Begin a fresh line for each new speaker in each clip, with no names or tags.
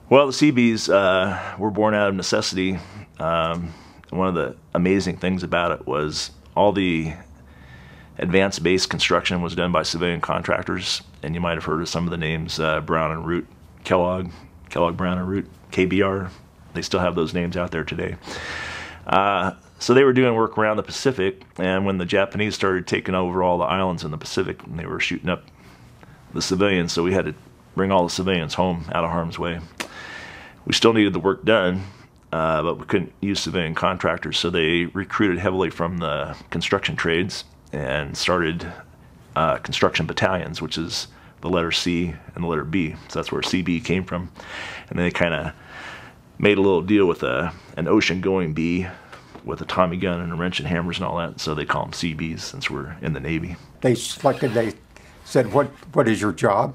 Well, the Seabees were born out of necessity. One of the amazing things about it was all the advanced base construction was done by civilian contractors, and you might have heard of some of the names, Brown and Root, Kellogg, Brown and Root, KBR. They still have those names out there today. So they were doing work around the Pacific, and when the Japanese started taking over all the islands in the Pacific, and they were shooting up the civilians, so we had to bring all the civilians home out of harm's way. We still needed the work done, but we couldn't use civilian contractors, so they recruited heavily from the construction trades and started construction battalions, which is the letter C and the letter B. So that's where CB came from. And they kind of made a little deal with an ocean-going bee with a Tommy gun and a wrench and hammers and all that. So they call them CBs since we're in the Navy.
They said, what is your job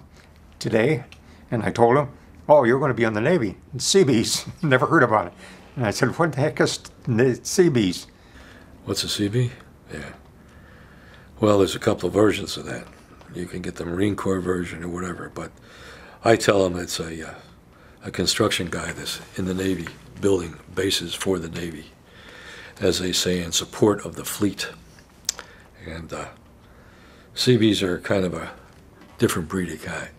today? And I told them, oh, you're going to be on the Navy. Seabees. Never heard about it. And I said, what the heck is Seabees?
What's a CB? Yeah. Well, there's a couple of versions of that. You can get the Marine Corps version or whatever, but I tell them it's a construction guy that's in the Navy building bases for the Navy, as they say, in support of the fleet. And Seabees are kind of a different breed of guy.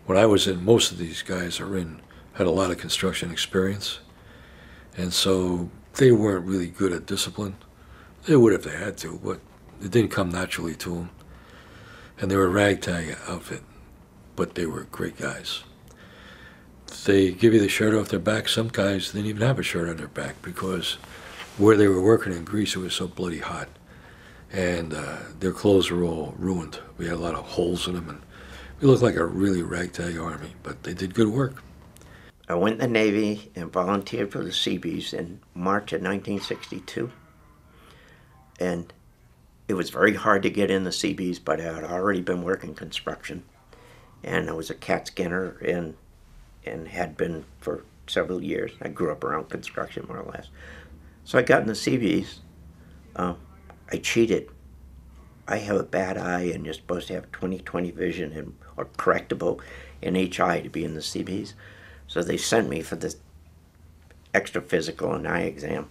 When I was in, most of these guys had a lot of construction experience, and so they weren't really good at discipline. They would if they had to, but it didn't come naturally to them. And they were a ragtag outfit, but they were great guys. They give you the shirt off their back. Some guys didn't even have a shirt on their back because where they were working in Greece, it was so bloody hot. And their clothes were all ruined. We had a lot of holes in them, and we looked like a really ragtag army, but they did good work.
I went in the Navy and volunteered for the Seabees in March of 1962. And it was very hard to get in the Seabees, but I had already been working construction. And I was a cat skinner and had been for several years. I grew up around construction, more or less. So I got in the Seabees. I cheated. I have a bad eye, and you're supposed to have 20/20 vision or correctable in each eye to be in the Seabees. So they sent me for this extra physical and eye exam.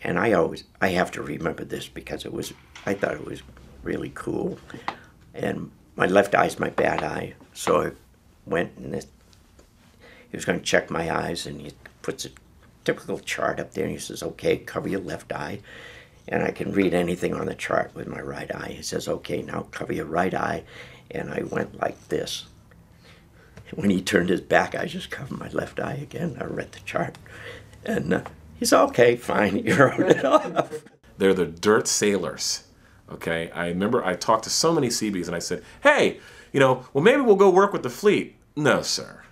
And I have to remember this because I thought it was really cool. And my left eye is my bad eye. So I went and he was going to check my eyes, and he puts a typical chart up there, and he says, okay, cover your left eye. And I can read anything on the chart with my right eye. He says, okay, now cover your right eye. And I went like this. When he turned his back, I just covered my left eye again. I read the chart. And he said, okay, fine, you wrote it off.
They're the dirt sailors, okay? I remember I talked to so many Seabees and I said, hey, well, maybe we'll go work with the fleet. No, sir.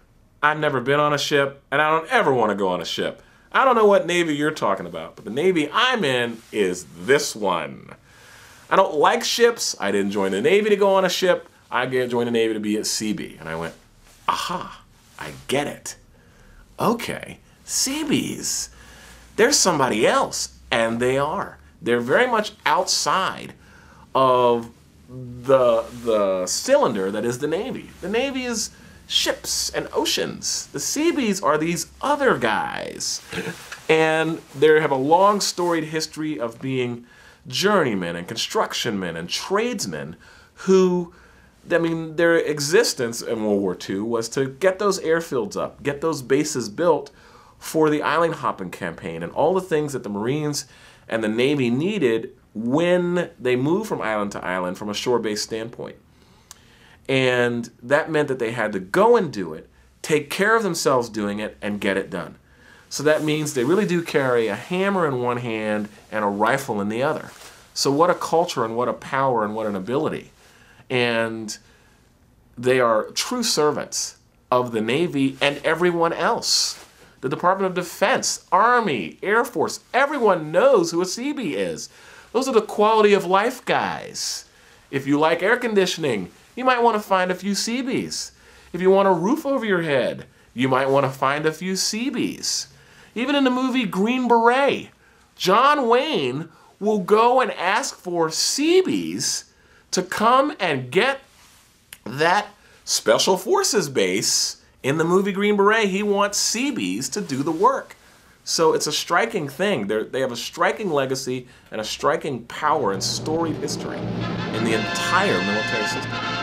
I've never been on a ship, and I don't ever want to go on a ship. I don't know what Navy you're talking about, but the Navy I'm in is this one. I don't like ships. I didn't join the Navy to go on a ship. I joined the Navy to be a Seabee. And I went, aha, I get it. Okay, Seabees. There's somebody else, and they are. They're very much outside of the cylinder that is the Navy. The Navy is ships and oceans. The Seabees are these other guys. And they have a long storied history of being journeymen and construction men and tradesmen who, their existence in World War II was to get those airfields up, get those bases built for the island hopping campaign and all the things that the Marines and the Navy needed when they moved from island to island from a shore-based standpoint. And that meant that they had to go and do it, take care of themselves doing it, and get it done. So that means they really do carry a hammer in one hand and a rifle in the other. So what a culture and what a power and what an ability. And they are true servants of the Navy and everyone else. The Department of Defense, Army, Air Force, everyone knows who a Seabee is. Those are the quality of life guys. If you like air conditioning, you might want to find a few Seabees. If you want a roof over your head, you might want to find a few Seabees. Even in the movie Green Beret, John Wayne will go and ask for Seabees to come and get that Special Forces base In the movie Green Beret, he wants Seabees to do the work. So it's a striking thing. They have a striking legacy and a striking power and storied history in the entire military system.